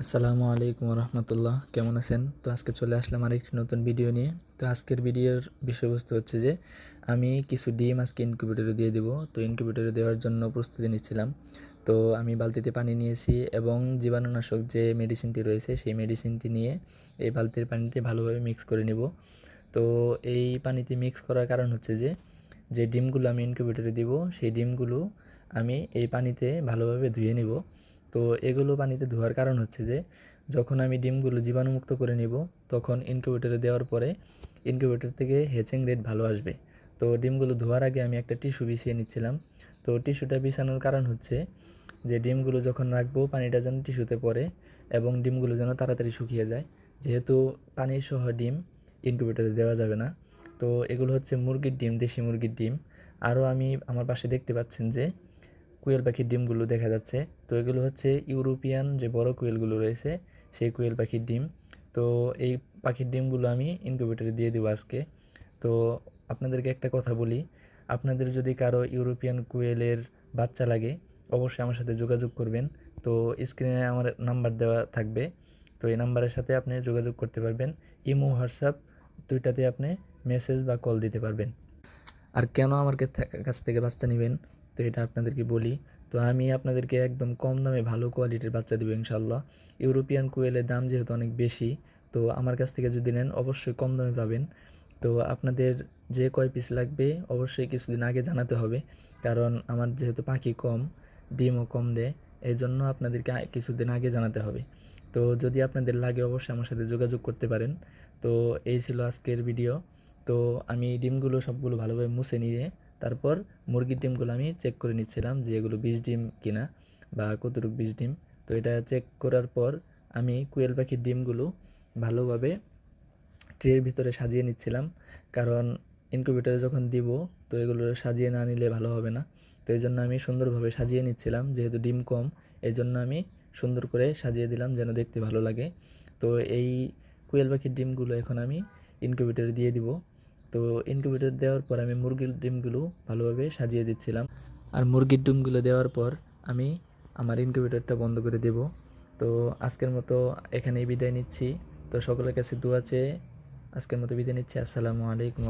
আসসালামু আলাইকুম রহমতুল্লাহ, কেমন আছেন? তো আজকে চলে আসলাম আরেকটি নতুন ভিডিও নিয়ে। তো আজকের ভিডিওর বিষয়বস্তু হচ্ছে যে আমি কিছু ডিম আজকে ইনকিউবেটরে দিয়ে দেবো। তো ইনকিউবেটরে দেওয়ার জন্য প্রস্তুতি নিচ্ছিলাম। তো আমি বালতিতে পানি নিয়েছি এবং জীবাণুনাশক যে মেডিসিনটি রয়েছে সেই মেডিসিনটি নিয়ে এই বালতির পানিতে ভালোভাবে মিক্স করে নেব। তো এই পানিতে মিক্স করার কারণ হচ্ছে যে যে ডিমগুলো আমি ইনকিউবেটরে দিব সেই ডিমগুলো আমি এই পানিতে ভালোভাবে ধুয়ে নিব। তো এগুলো পানিতে ধোয়ার কারণ হচ্ছে যে যখন আমি ডিমগুলো জীবাণুমুক্ত করে নিব তখন ইনকিউবেটরে দেওয়ার পরে ইনকিউবেটর থেকে হ্যাচিং রেট ভালো আসবে। তো ডিমগুলো ধোয়ার আগে আমি একটা টিস্যু বিছিয়ে নিচ্ছিলাম। তো টিস্যুটা বিছানোর কারণ হচ্ছে যে ডিমগুলো যখন রাখবো পানিটা যেন টিস্যুতে পড়ে এবং ডিমগুলো যেন তাড়াতাড়ি শুকিয়ে যায়, যেহেতু পানির সহ ডিম ইনকিউবেটরে দেওয়া যাবে না। তো এগুলো হচ্ছে মুরগির ডিম, দেশি মুরগির ডিম। আরও আমি আমার পাশে দেখতে পাচ্ছেন যে কুয়েল পাখির ডিমগুলো দেখা যাচ্ছে। তো এগুলো হচ্ছে ইউরোপিয়ান যে বড় কুয়েলগুলো রয়েছে সেই কুয়েল পাখির ডিম। তো এই পাখির ডিমগুলো আমি ইনকিউবেটরে দিয়ে দেবো আজকে। তো আপনাদেরকে একটা কথা বলি, আপনাদের যদি কারো ইউরোপিয়ান কুয়েলের বাচ্চা লাগে অবশ্যই আমার সাথে যোগাযোগ করবেন। তো স্ক্রিনে আমার নাম্বার দেওয়া থাকবে। তো এই নাম্বারের সাথে আপনি যোগাযোগ করতে পারবেন। ইমো, হোয়াটসঅ্যাপ দুইটাতে আপনি মেসেজ বা কল দিতে পারবেন। আর কেন আমার কাছ থেকে বাচ্চা নেবেন তো এটা আপনাদেরকে বলি। তো আমি আপনাদেরকে একদম কম দামে ভালো কোয়ালিটির বাচ্চা দেবো ইনশাল্লাহ। ইউরোপিয়ান কোয়েলের দাম যেহেতু অনেক বেশি, তো আমার কাছ থেকে যদি নেন অবশ্যই কম দামে পাবেন। তো আপনাদের যে কয় পিস লাগবে অবশ্যই কিছুদিন আগে জানাতে হবে, কারণ আমার যেহেতু পাখি কম, ডিমও কম দেয়, এই জন্য আপনাদেরকে কিছুদিন আগে জানাতে হবে। তো যদি আপনাদের লাগে অবশ্যই আমার সাথে যোগাযোগ করতে পারেন। তো এই ছিল আজকের ভিডিও। তো আমি ডিমগুলো সবগুলো ভালোভাবে মুছে নিয়ে তারপর মুরগির ডিমগুলো আমি চেক করে নিচ্ছিলাম যে এগুলো বিষ ডিম কিনা বা কতটুকু বিষ ডিম। তো এটা চেক করার পর আমি কুয়েল পাখির ডিমগুলো ভালোভাবে ট্রের ভিতরে সাজিয়ে নিচ্ছিলাম, কারণ ইনকিউবেটরে যখন দিব তো এগুলো সাজিয়ে না নিলে ভালো হবে না। তো এই জন্য আমি সুন্দরভাবে সাজিয়ে নিচ্ছিলাম, যেহেতু ডিম কম এই জন্য আমি সুন্দর করে সাজিয়ে দিলাম যেন দেখতে ভালো লাগে। তো এই কুয়েল পাখির ডিমগুলো এখন আমি ইনকিউবেটরে দিয়ে দিব। তো ইনকিউবেটর দেওয়ার পর আমি মুরগির ডিমগুলো ভালোভাবে সাজিয়ে দিচ্ছিলাম। আর মুরগির ডিমগুলো দেওয়ার পর আমি আমার ইনকিউবেটরটা বন্ধ করে দেব। তো আজকের মতো এখানেই বিদায় নিচ্ছি। তো সকলের কাছে দোয়া চেয়ে আজকের মতো বিদায় নিচ্ছি। আসসালামু আলাইকুম।